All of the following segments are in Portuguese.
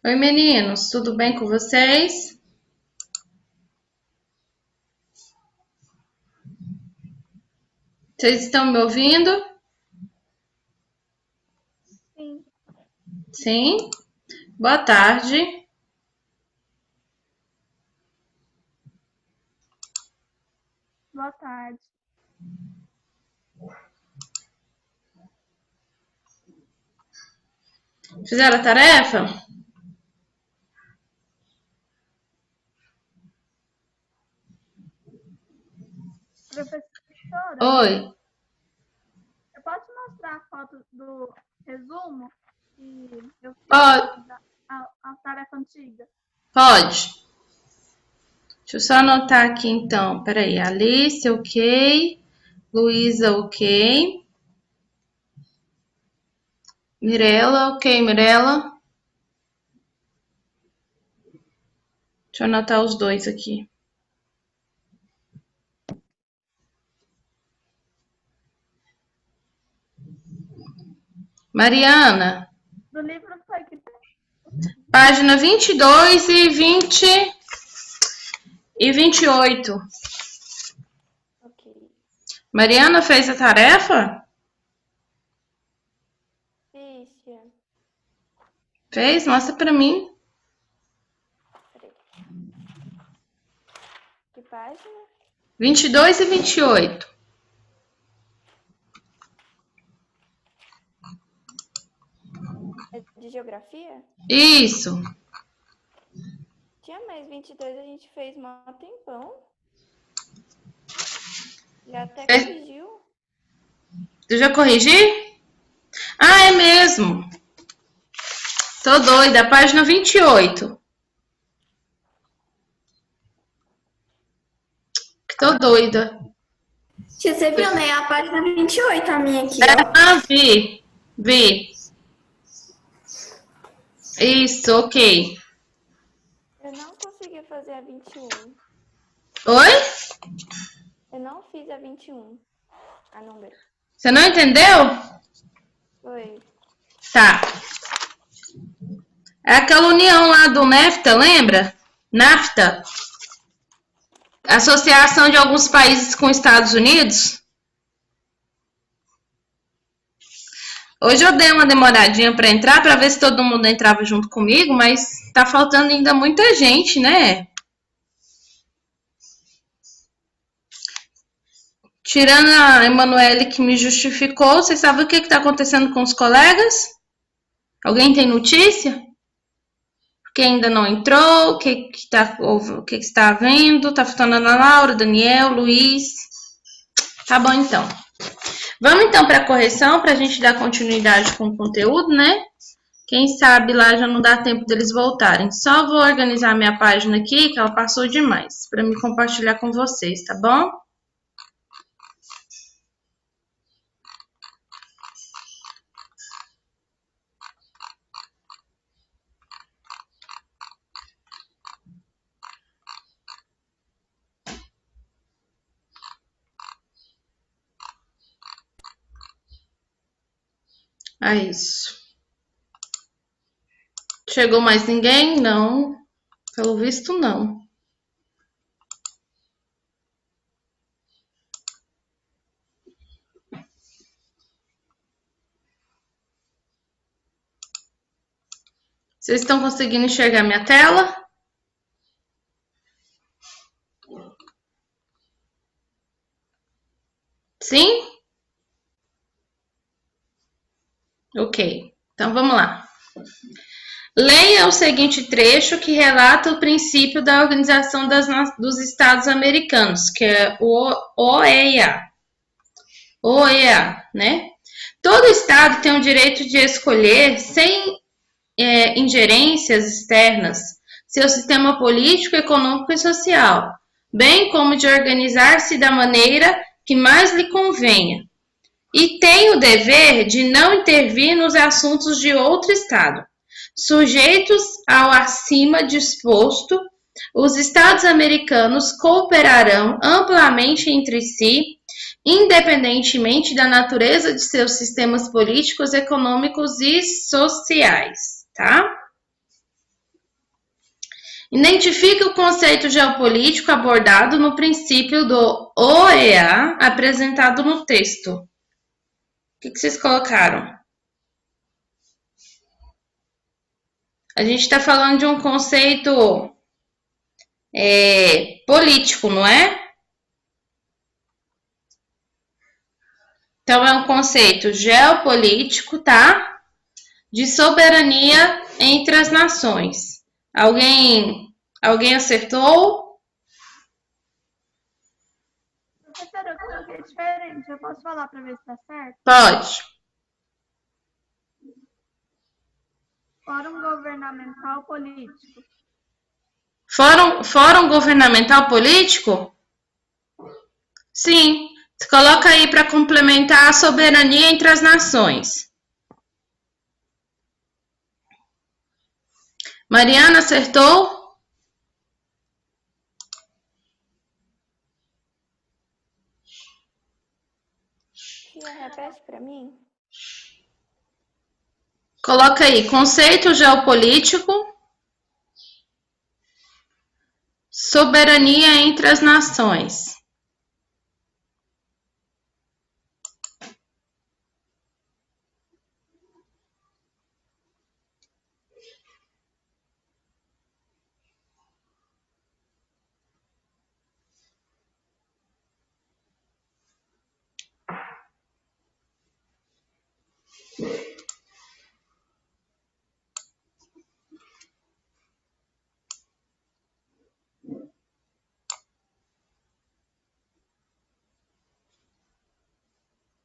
Oi, meninos, tudo bem com vocês? Vocês estão me ouvindo? Sim. Sim? Boa tarde. Boa tarde. Fizeram a tarefa? Professora, Oi. eu posso mostrar a foto do resumo que eu fiz Pode. a tarefa antiga? Pode. Deixa eu só anotar aqui então. Peraí. Alice, ok. Luísa, ok. Mirela, ok, Mirela. Deixa eu anotar os dois aqui. Mariana, Do livro foi que página 22 e 28. Ok. Mariana fez a tarefa? Ficha. Fez? Mostra pra mim. Peraí. Que página? 22 e 28. É de geografia? Isso. Tinha mais 22, a gente fez mó tempão. Já até corrigiu. Eu já corrigi? Ah, é mesmo. Tô doida. Página 28. Tô doida. Tia, você viu, né? A página 28, a minha aqui, ó. Ah, vi. Vi. Isso, ok. Eu não consegui fazer a 21. Oi? Eu não fiz a 21. Ah, não deu. Você não entendeu? Foi. Tá. É aquela união lá do NAFTA, lembra? NAFTA. Associação de alguns países com Estados Unidos. Hoje eu dei uma demoradinha para entrar, para ver se todo mundo entrava junto comigo, mas tá faltando ainda muita gente, né? Tirando a Emanuele que me justificou, você sabe o que está acontecendo com os colegas? Alguém tem notícia? Quem ainda não entrou? O que está vendo? Tá faltando Ana Laura, Daniel, Luiz. Tá bom então. Vamos então para a correção, para a gente dar continuidade com o conteúdo, né? Quem sabe lá já não dá tempo deles voltarem. Só vou organizar minha página aqui, que ela passou demais, para me compartilhar com vocês, tá bom? É isso. Chegou mais ninguém? Não. Pelo visto, não. Vocês estão conseguindo enxergar minha tela? Sim? Ok. Então vamos lá. Leia o seguinte trecho que relata o princípio da Organização dos Estados Americanos, que é o OEA. OEA, né? Todo Estado tem o direito de escolher, sem ingerências externas, seu sistema político, econômico e social, bem como de organizar-se da maneira que mais lhe convenha. E tem o dever de não intervir nos assuntos de outro Estado. Sujeitos ao acima disposto, os Estados americanos cooperarão amplamente entre si, independentemente da natureza de seus sistemas políticos, econômicos e sociais, tá? Identifique o conceito geopolítico abordado no princípio do OEA apresentado no texto. O que vocês colocaram? A gente está falando de um conceito político, não é? Então, é um conceito geopolítico, tá? De soberania entre as nações. Alguém acertou? Professora, eu coloquei diferente. Eu posso falar para ver se tá certo? Pode. Fórum Governamental Político. Fórum Governamental Político? Sim. Você coloca aí para complementar a soberania entre as nações. Mariana, acertou? Tia, repete para mim. Coloca aí, conceito geopolítico, soberania entre as nações.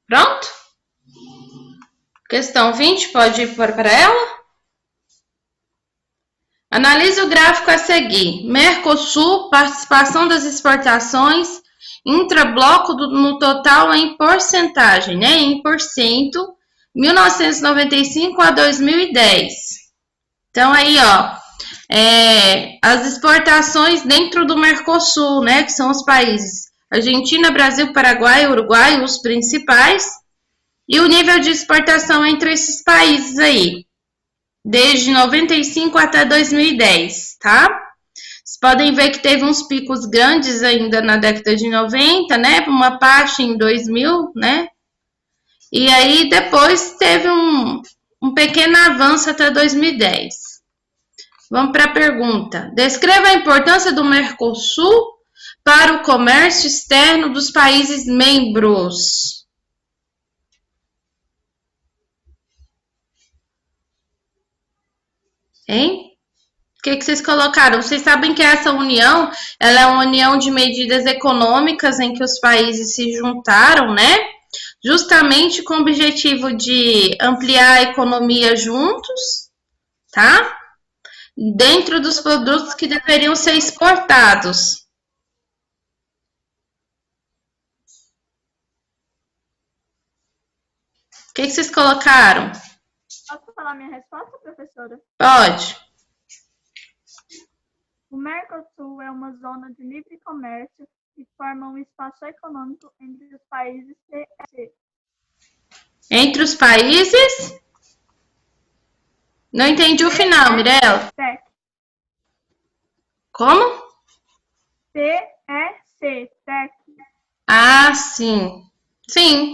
Pronto? Questão 20, pode ir para ela? Analise o gráfico a seguir. Mercosul, participação das exportações, intrabloco no total em porcentagem, né? Em porcento, 1995 a 2010. Então, aí, ó, as exportações dentro do Mercosul, né? Que são os países Argentina, Brasil, Paraguai, Uruguai, os principais. E o nível de exportação entre esses países aí, desde 95 até 2010, tá? Vocês podem ver que teve uns picos grandes ainda na década de 90, né? Uma parte em 2000, né? E aí depois teve um pequeno avanço até 2010. Vamos para a pergunta. Descreva a importância do Mercosul para o comércio externo dos países membros. Hein? O que vocês colocaram? Vocês sabem que essa união, ela é uma união de medidas econômicas em que os países se juntaram, né? Justamente com o objetivo de ampliar a economia juntos, tá? Dentro dos produtos que deveriam ser exportados. O que vocês colocaram? Posso falar minha resposta, professora? Pode. O Mercosul é uma zona de livre comércio que forma um espaço econômico entre os países TEC. Entre os países? Não entendi o final, Mirella. TEC. Como? TEC. TEC. Ah, sim. Sim.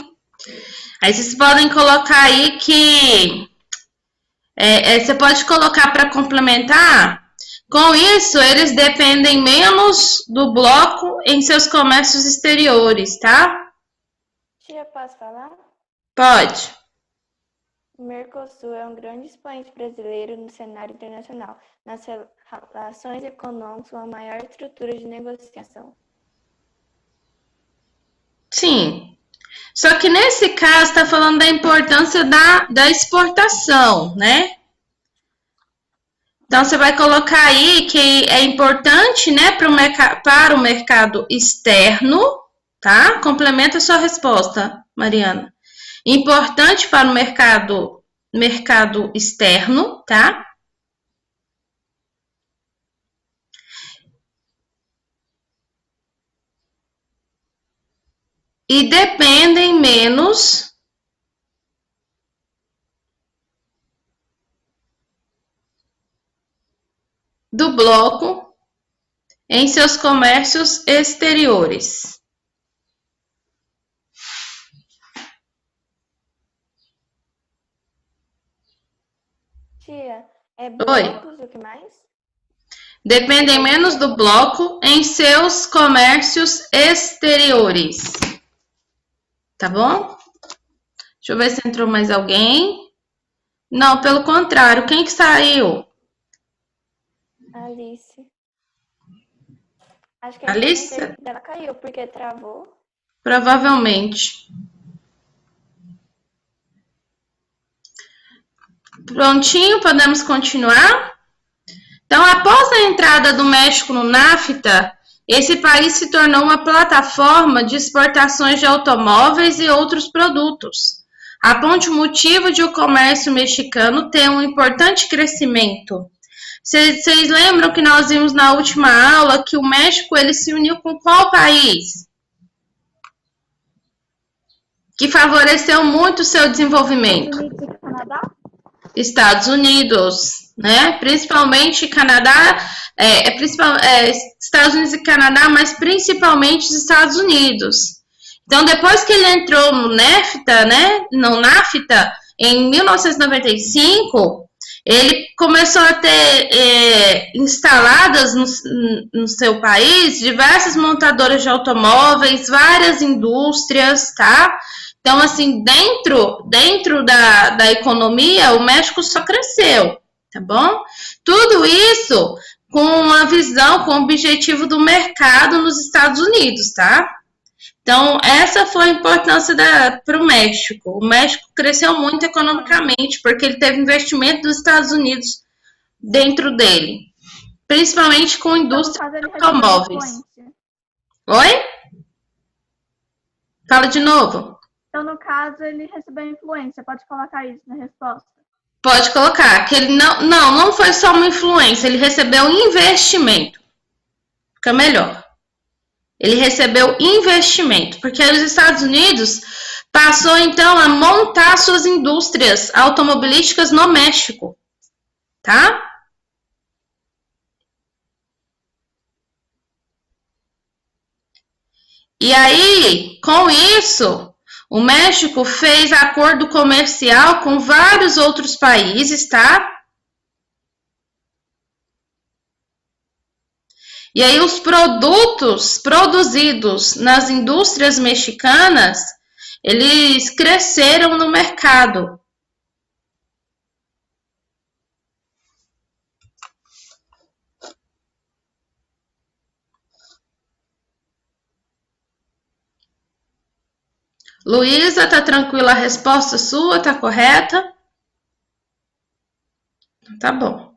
Aí vocês podem colocar aí que... você pode colocar para complementar. Com isso, eles dependem menos do bloco em seus comércios exteriores, tá? Tia, posso falar? Pode. O Mercosul é um grande expoente brasileiro no cenário internacional, nas relações econômicas, com a maior estrutura de negociação. Sim. Só que nesse caso está falando da importância da exportação, né? Então você vai colocar aí que é importante, né, para o mercado externo, tá? Complementa a sua resposta, Mariana. Importante para o mercado externo, tá? E dependem menos do bloco em seus comércios exteriores. Tia, é blocos o que mais? Dependem menos do bloco em seus comércios exteriores. Tá bom? Deixa eu ver se entrou mais alguém. Não, pelo contrário. Quem que saiu? Alice. Acho que Alice? a dela caiu porque travou. Provavelmente. Prontinho, podemos continuar? Então, após a entrada do México no NAFTA, esse país se tornou uma plataforma de exportações de automóveis e outros produtos. Aponte o motivo de o comércio mexicano ter um importante crescimento. Vocês lembram que nós vimos na última aula que o México ele se uniu com qual país? Que favoreceu muito o seu desenvolvimento? Estados Unidos e Canadá? Estados Unidos, né? Principalmente Canadá, Estados Unidos e Canadá, mas principalmente os Estados Unidos. Então, depois que ele entrou no NAFTA, né? No NAFTA, em 1995, ele começou a ter instaladas no seu país diversas montadoras de automóveis, várias indústrias, tá? Então, assim, dentro da economia, o México só cresceu, tá bom? Tudo isso com a visão, com o objetivo do mercado nos Estados Unidos, tá? Então, essa foi a importância para o México. O México cresceu muito economicamente, porque ele teve investimento dos Estados Unidos dentro dele, principalmente com indústria de automóveis. Oi? Fala de novo. Então, no caso, ele recebeu influência. Pode colocar isso na resposta. Pode colocar que ele não foi só uma influência, ele recebeu investimento. Fica melhor. Ele recebeu investimento, porque os Estados Unidos passou então a montar suas indústrias automobilísticas no México, tá? E aí, com isso, o México fez acordo comercial com vários outros países, tá? E aí os produtos produzidos nas indústrias mexicanas, eles cresceram no mercado. Luísa, tá tranquila a resposta sua? Tá correta? Tá bom.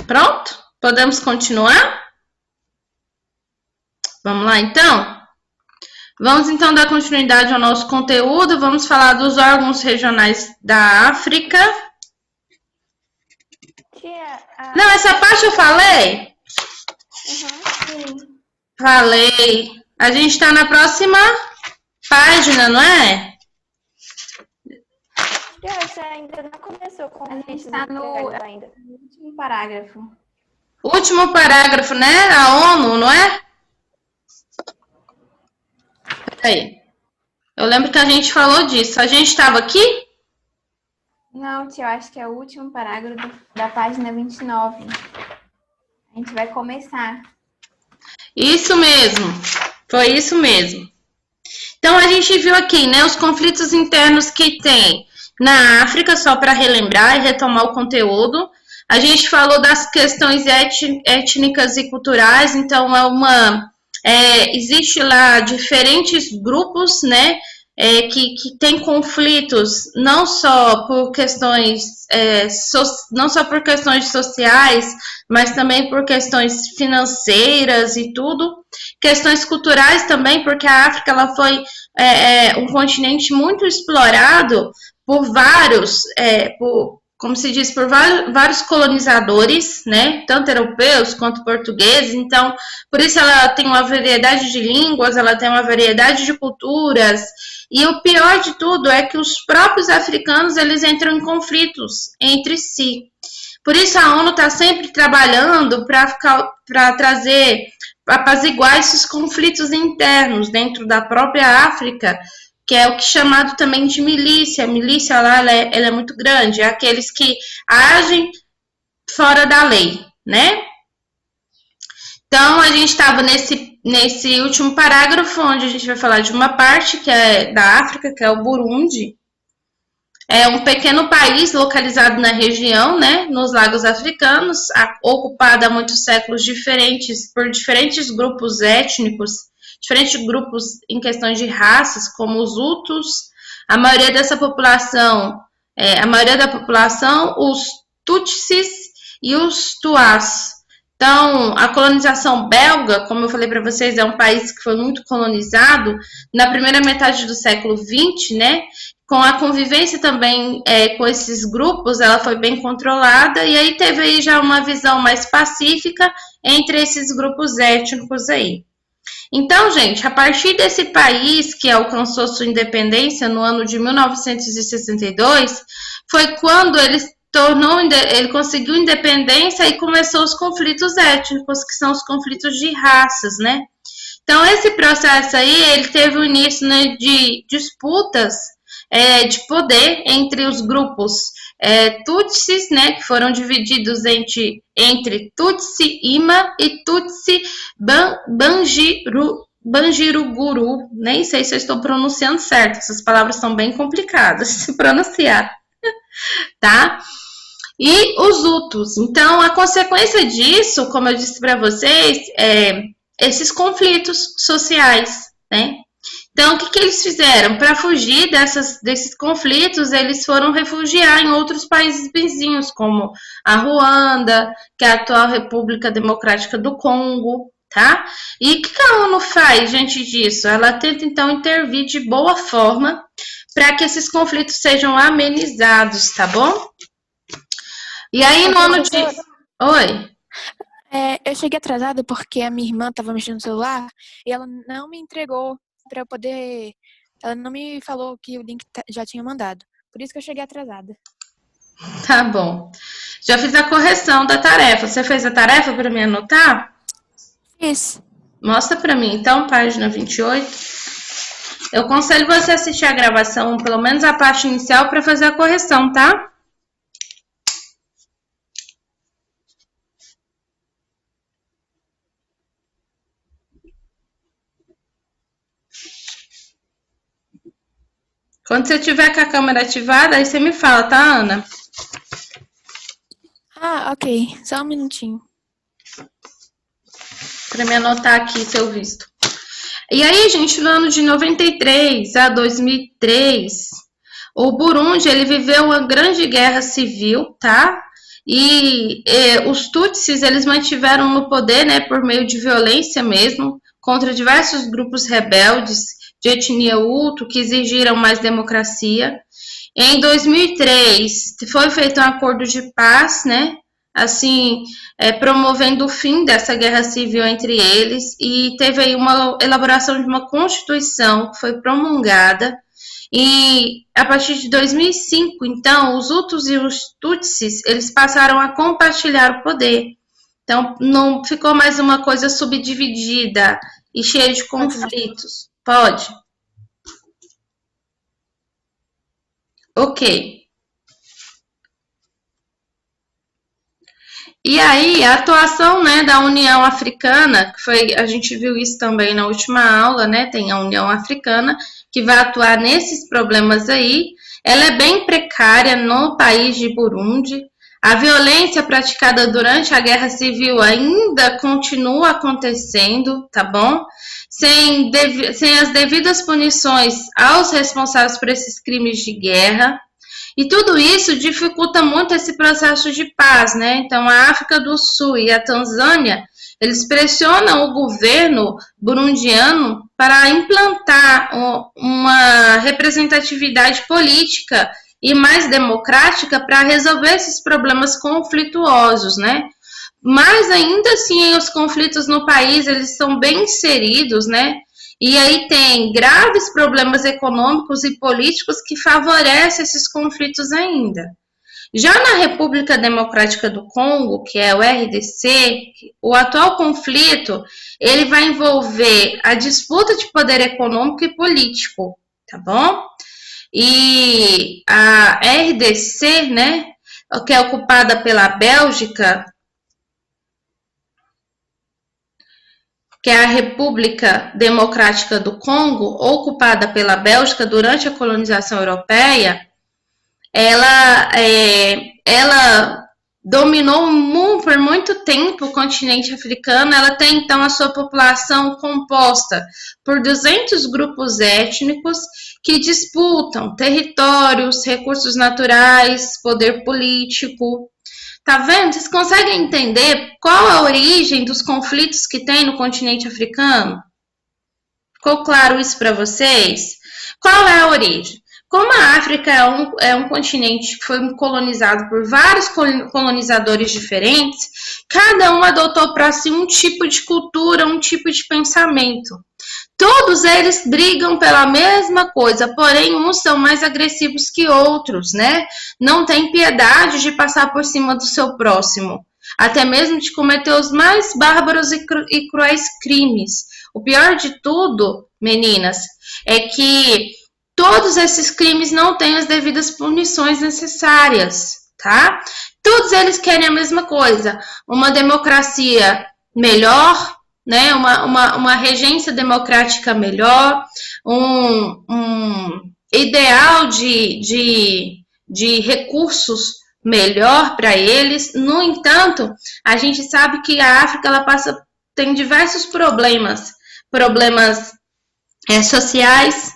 Pronto? Podemos continuar? Vamos lá, então? Vamos, então, dar continuidade ao nosso conteúdo. Vamos falar dos órgãos regionais da África. Não, essa parte eu falei? Sim. Falei. A gente está na próxima página, não é? Você ainda não começou com a gente está no último parágrafo. Último parágrafo, né? A ONU, não é? Aí. Eu lembro que a gente falou disso. A gente estava aqui? Não, tia, eu acho que é o último parágrafo da página 29. A gente vai começar. Isso mesmo. Foi isso mesmo. Então, a gente viu aqui, né, os conflitos internos que tem na África, só para relembrar e retomar o conteúdo. A gente falou das questões étnicas e culturais, então existe lá diferentes grupos, né, que tem conflitos não só por questões sociais, mas também por questões financeiras e tudo. Questões culturais também, porque a África ela foi um continente muito explorado por vários, como se diz, por vários colonizadores, né, tanto europeus quanto portugueses. Então, por isso ela tem uma variedade de línguas, ela tem uma variedade de culturas, e o pior de tudo é que os próprios africanos, eles entram em conflitos entre si. Por isso a ONU está sempre trabalhando para trazer, para apaziguar esses conflitos internos dentro da própria África, que é o que é chamado também de milícia. A milícia lá ela é muito grande, é aqueles que agem fora da lei, né? Então, a gente estava nesse último parágrafo, onde a gente vai falar de uma parte que é da África, que é o Burundi. É um pequeno país localizado na região, né, nos lagos africanos, ocupado há muitos séculos por diferentes grupos étnicos, diferentes grupos em questões de raças, como os Hutus. A maioria da população, os Tutsis e os Tuás. Então, a colonização belga, como eu falei para vocês, é um país que foi muito colonizado na primeira metade do século XX, né? Com a convivência também com esses grupos, ela foi bem controlada, e aí teve aí já uma visão mais pacífica entre esses grupos étnicos aí. Então, gente, a partir desse país que alcançou sua independência no ano de 1962, foi quando ele conseguiu independência e começou os conflitos étnicos, que são os conflitos de raças, né? Então, esse processo aí, ele teve o início, né, de disputas de poder entre os grupos Tutsis, né, que foram divididos entre Tutsi Ima e Tutsi Banjiruguru. Nem sei se eu estou pronunciando certo, essas palavras são bem complicadas de se pronunciar, tá? E os Hutus. Então, a consequência disso, como eu disse para vocês, esses conflitos sociais, né? Então, o que eles fizeram? Para fugir desses conflitos, eles foram refugiar em outros países vizinhos, como a Ruanda, que é a atual República Democrática do Congo, tá? E o que a ONU faz diante disso? Ela tenta, então, intervir de boa forma para que esses conflitos sejam amenizados, tá bom? E aí, no ano de... Oi? Eu cheguei atrasada porque a minha irmã estava mexendo no celular e ela não me entregou para eu poder... Ela não me falou que o link já tinha mandado. Por isso que eu cheguei atrasada. Tá bom. Já fiz a correção da tarefa. Você fez a tarefa para me anotar? Fiz. Mostra para mim, então, página 28. Eu aconselho você a assistir a gravação, pelo menos a parte inicial, para fazer a correção, tá? Quando você tiver com a câmera ativada, aí você me fala, tá, Ana? Ok. Só um minutinho. Para me anotar aqui seu visto. E aí, gente, no ano de 93 a 2003, o Burundi, ele viveu uma grande guerra civil, tá? E os Tutsis, eles mantiveram no poder, né, por meio de violência mesmo, contra diversos grupos rebeldes de etnia Hutu que exigiram mais democracia. Em 2003, foi feito um acordo de paz, né? Assim, promovendo o fim dessa guerra civil entre eles, e teve aí uma elaboração de uma constituição que foi promulgada. E a partir de 2005, então, os Hutus e os Tutsis, eles passaram a compartilhar o poder. Então, não ficou mais uma coisa subdividida e cheia de conflitos. Pode? Ok. E aí, a atuação, né, da União Africana, a gente viu isso também na última aula, né, tem a União Africana, que vai atuar nesses problemas aí, ela é bem precária no país de Burundi. A violência praticada durante a Guerra Civil ainda continua acontecendo, tá bom? Sem as devidas punições aos responsáveis por esses crimes de guerra. E tudo isso dificulta muito esse processo de paz, né? Então, a África do Sul e a Tanzânia, eles pressionam o governo burundiano para implantar uma representatividade política e mais democrática para resolver esses problemas conflituosos, né? Mas ainda assim, os conflitos no país, eles são bem inseridos, né? E aí tem graves problemas econômicos e políticos que favorecem esses conflitos ainda. Já na República Democrática do Congo, que é o RDC, o atual conflito, ele vai envolver a disputa de poder econômico e político, tá bom? E a RDC, né, que é ocupada pela Bélgica, que é a República Democrática do Congo, ocupada pela Bélgica durante a colonização europeia, ela dominou por muito tempo o continente africano. Ela tem, então, a sua população composta por 200 grupos étnicos que disputam territórios, recursos naturais, poder político. Tá vendo? Vocês conseguem entender qual a origem dos conflitos que tem no continente africano? Ficou claro isso para vocês? Qual é a origem? Como a África é um continente que foi colonizado por vários colonizadores diferentes, cada um adotou para si um tipo de cultura, um tipo de pensamento. Todos eles brigam pela mesma coisa, porém uns são mais agressivos que outros, né? Não tem piedade de passar por cima do seu próximo, até mesmo de cometer os mais bárbaros e cruéis crimes. O pior de tudo, meninas, é que todos esses crimes não têm as devidas punições necessárias, tá? Todos eles querem a mesma coisa, uma democracia melhor, né, uma regência democrática melhor, um ideal de recursos melhor para eles. No entanto, a gente sabe que a África tem diversos problemas sociais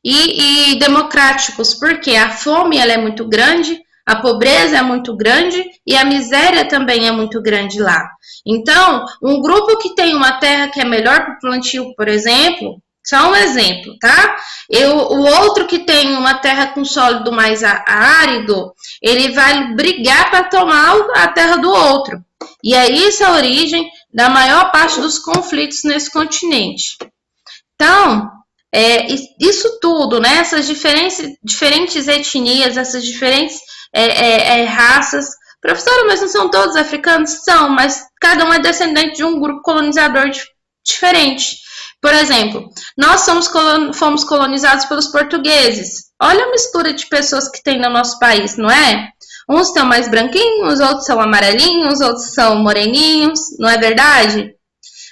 e democráticos, porque a fome ela é muito grande, a pobreza é muito grande e a miséria também é muito grande lá. Então, um grupo que tem uma terra que é melhor para o plantio, por exemplo, só um exemplo, tá? O outro que tem uma terra com sólido mais árido, ele vai brigar para tomar a terra do outro. E é isso a origem da maior parte dos conflitos nesse continente. Então, isso tudo, né? Essas diferentes etnias, essas diferentes raças. Professora, mas não são todos africanos? São, mas cada um é descendente de um grupo colonizador diferente. Por exemplo, nós fomos colonizados pelos portugueses. Olha a mistura de pessoas que tem no nosso país, não é? Uns são mais branquinhos, outros são amarelinhos, outros são moreninhos, não é verdade?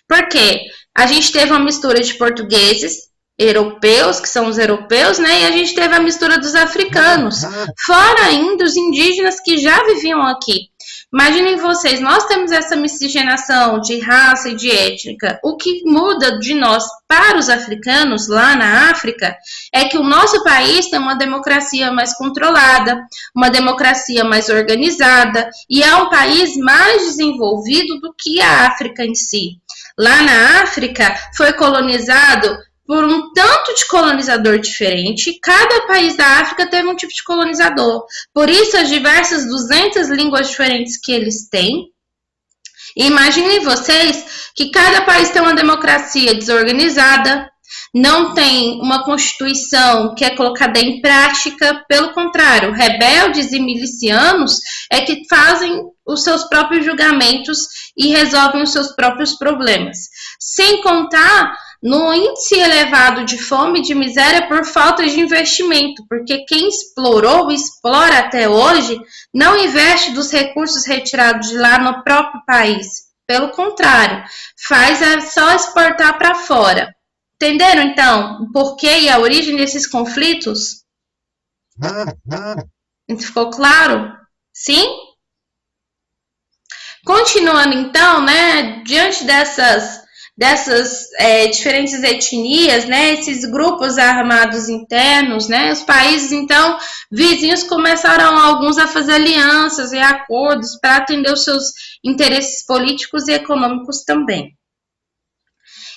Por quê? A gente teve uma mistura de portugueses, europeus, que são os europeus, né? E a gente teve a mistura dos africanos, fora ainda os indígenas que já viviam aqui. Imaginem vocês, nós temos essa miscigenação de raça e de étnica. O que muda de nós para os africanos lá na África é que o nosso país tem uma democracia mais controlada, uma democracia mais organizada e é um país mais desenvolvido do que a África em si. Lá na África foi colonizado por um tanto de colonizador diferente. Cada país da África teve um tipo de colonizador. Por isso, as diversas 200 línguas diferentes que eles têm. E imaginem vocês que cada país tem uma democracia desorganizada, não tem uma constituição que é colocada em prática. Pelo contrário, rebeldes e milicianos é que fazem os seus próprios julgamentos e resolvem os seus próprios problemas. Sem contar no índice elevado de fome e de miséria por falta de investimento, porque quem explorou e explora até hoje não investe dos recursos retirados de lá no próprio país. Pelo contrário, faz só exportar para fora. Entenderam, então, o porquê e a origem desses conflitos? Ficou claro? Sim? Continuando, então, né, diante dessas diferentes etnias, né, esses grupos armados internos, né, os países, então, vizinhos começaram alguns a fazer alianças e acordos para atender os seus interesses políticos e econômicos também.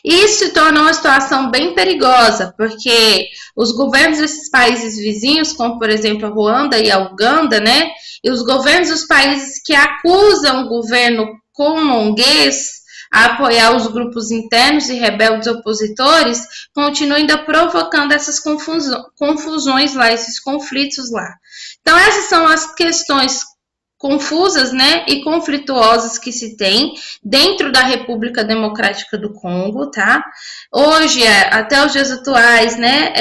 Isso se torna uma situação bem perigosa, porque os governos desses países vizinhos, como por exemplo a Ruanda e a Uganda, né, e os governos dos países que acusam o governo congonguês a apoiar os grupos internos e rebeldes opositores, continuam ainda provocando essas confusões lá, esses conflitos lá. Então essas são as questões confusas, né, e conflituosas que se tem dentro da República Democrática do Congo, tá? Hoje, até os dias atuais, né,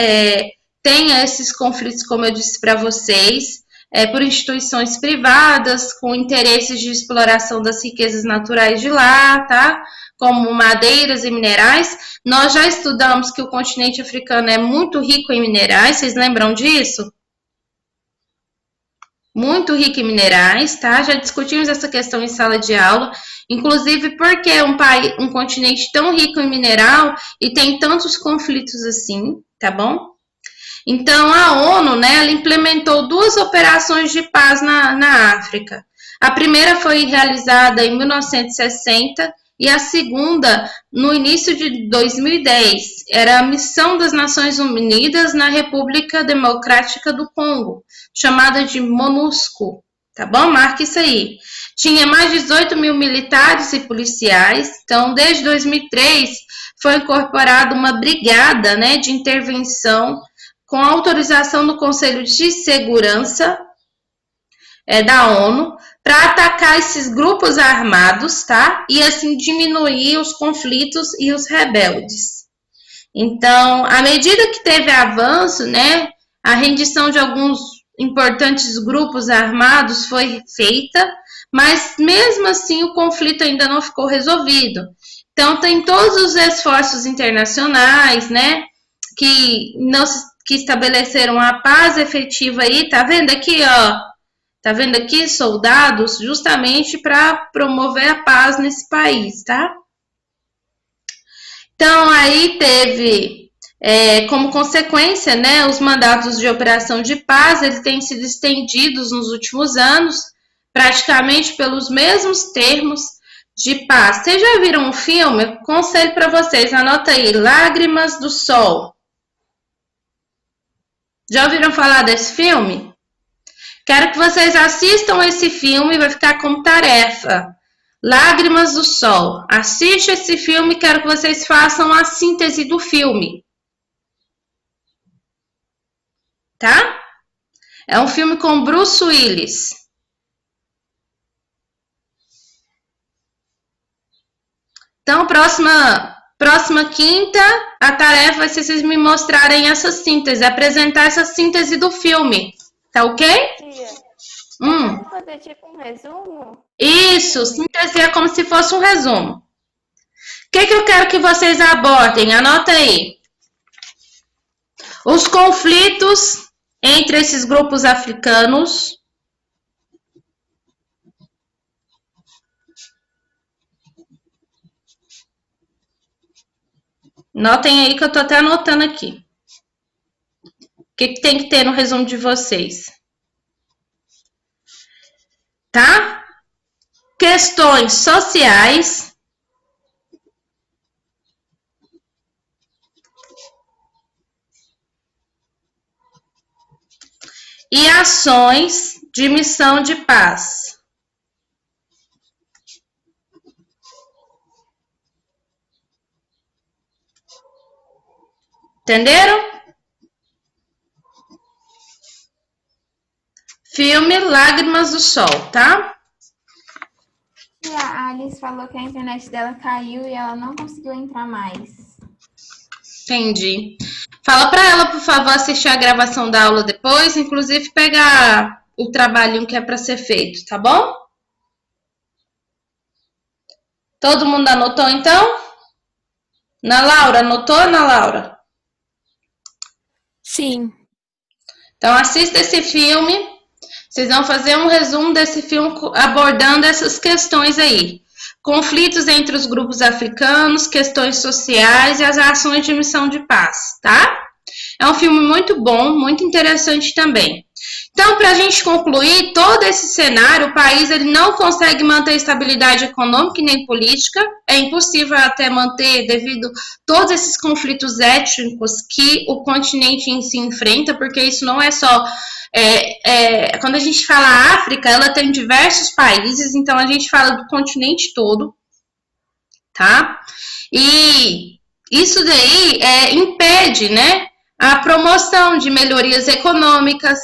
tem esses conflitos, como eu disse para vocês, por instituições privadas, com interesses de exploração das riquezas naturais de lá, tá? Como madeiras e minerais. Nós já estudamos que o continente africano é muito rico em minerais, vocês lembram disso? Muito rico em minerais, tá? Já discutimos essa questão em sala de aula, inclusive porque é um continente tão rico em mineral e tem tantos conflitos assim, tá bom? Então, a ONU, né, ela implementou 2 operações de paz na África. A primeira foi realizada em 1960 e a segunda no início de 2010. Era a missão das Nações Unidas na República Democrática do Congo, chamada de MONUSCO, tá bom? Marca isso aí. Tinha mais de 18 mil militares e policiais, então desde 2003 foi incorporada uma brigada, né, de intervenção com autorização do Conselho de Segurança da ONU para atacar esses grupos armados, tá? E assim diminuir os conflitos e os rebeldes. Então, à medida que teve avanço, né, a rendição de alguns importantes grupos armados foi feita, mas mesmo assim o conflito ainda não ficou resolvido. Então, tem todos os esforços internacionais, né, que estabeleceram a paz efetiva aí, tá vendo aqui, ó? Tá vendo aqui, soldados, justamente para promover a paz nesse país, tá? Então, aí teve, como consequência, né, os mandatos de operação de paz, eles têm sido estendidos nos últimos anos, praticamente pelos mesmos termos de paz. Vocês já viram um filme? Conselho para vocês, anota aí, Lágrimas do Sol. Já ouviram falar desse filme? Quero que vocês assistam esse filme, vai ficar como tarefa. Lágrimas do Sol. Assiste esse filme, quero que vocês façam a síntese do filme. Tá? É um filme com Bruce Willis. Então, próxima quinta, a tarefa vai ser vocês me mostrarem essa síntese, apresentar essa síntese do filme. Tá ok? Tia, Hum. pode fazer tipo um resumo? Isso, síntese é como se fosse um resumo. O que eu quero que vocês abordem? Anota aí. Os conflitos entre esses grupos africanos. Notem aí que eu tô até anotando aqui. O que tem que ter no resumo de vocês? Tá? Questões sociais. E ações de missão de paz. Entenderam? Filme Lágrimas do Sol, tá? E a Alice falou que a internet dela caiu e ela não conseguiu entrar mais. Entendi. Fala pra ela, por favor, assistir a gravação da aula depois, inclusive pegar o trabalhinho que é pra ser feito, tá bom? Todo mundo anotou, então? Ana Laura, anotou, Ana Laura? Sim. Então, assista esse filme. Vocês vão fazer um resumo desse filme abordando essas questões aí. Conflitos entre os grupos africanos, questões sociais e as ações de missão de paz, tá? É um filme muito bom, muito interessante também. Então, para a gente concluir, todo esse cenário, o país ele não consegue manter estabilidade econômica e nem política. É impossível até manter devido a todos esses conflitos étnicos que o continente em si enfrenta, porque isso não é só... quando a gente fala África, ela tem diversos países, então a gente fala do continente todo, tá? E isso daí impede, né, a promoção de melhorias econômicas,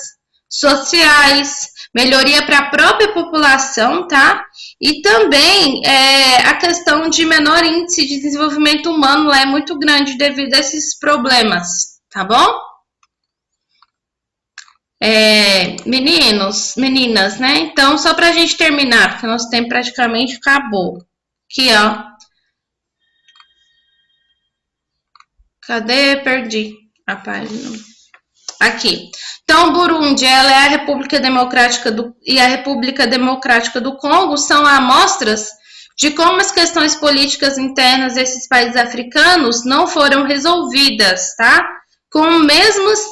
sociais, melhoria para a própria população, tá? E também a questão de menor índice de desenvolvimento humano lá é muito grande devido a esses problemas, tá bom? Meninos, meninas, né? Então, só pra gente terminar, porque nosso tempo praticamente acabou. Aqui, ó. Cadê? Perdi a página. Aqui. Então, Burundi, ela é a República Democrática e a República Democrática do Congo são amostras de como as questões políticas internas desses países africanos não foram resolvidas, tá?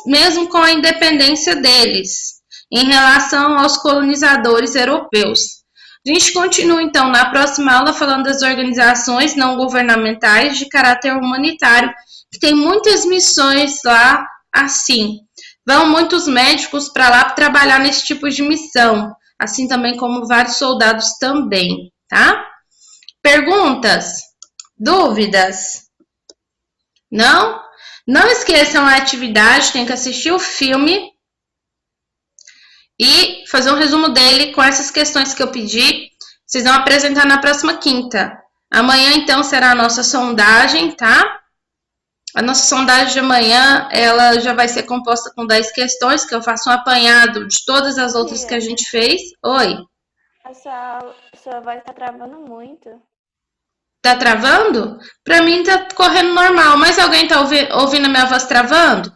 Mesmo com a independência deles, em relação aos colonizadores europeus. A gente continua, então, na próxima aula, falando das organizações não governamentais de caráter humanitário, que tem muitas missões lá, assim. Vão muitos médicos para lá trabalhar nesse tipo de missão, assim também como vários soldados também, tá? Perguntas? Dúvidas? Não? Não esqueçam a atividade, tem que assistir o filme e fazer um resumo dele com essas questões que eu pedi. Vocês vão apresentar na próxima quinta. Amanhã, então, será a nossa sondagem, tá? A nossa sondagem de amanhã, ela já vai ser composta com 10 questões, que eu faço um apanhado de todas as outras que a gente fez. Oi? Sua voz tá travando muito. Tá travando? Pra mim tá correndo normal, mas alguém tá ouvindo a minha voz travando?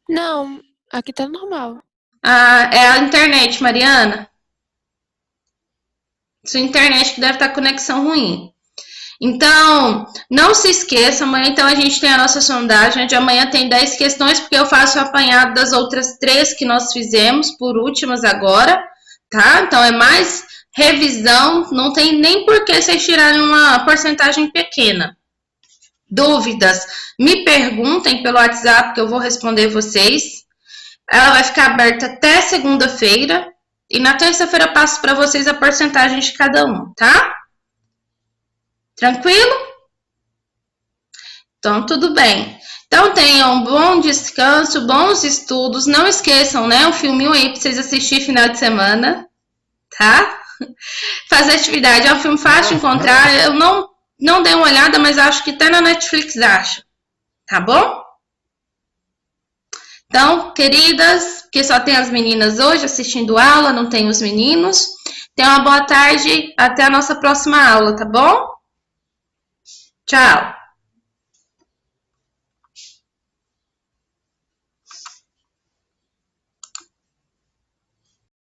Não, aqui tá normal. Ah, é a internet, Mariana. Sua internet que deve estar com conexão ruim. Então, não se esqueça, amanhã então a gente tem a nossa sondagem, de amanhã tem 10 questões, porque eu faço o apanhado das outras 3 que nós fizemos, por últimas agora, tá? Então, é mais revisão, não tem nem por que vocês tirarem uma porcentagem pequena. Dúvidas, me perguntem pelo WhatsApp que eu vou responder vocês. Ela vai ficar aberta até segunda-feira, e na terça-feira eu passo para vocês a porcentagem de cada um, tá? Tranquilo? Então, tudo bem. Então, tenham um bom descanso, bons estudos. Não esqueçam, né? O filminho aí pra vocês assistirem final de semana, tá? Fazer atividade. É um filme fácil de encontrar. Eu não dei uma olhada, mas acho que até na Netflix acha. Tá bom? Então, queridas, que só tem as meninas hoje assistindo aula, não tem os meninos. Tenham uma boa tarde. Até a nossa próxima aula, tá bom? Tchau!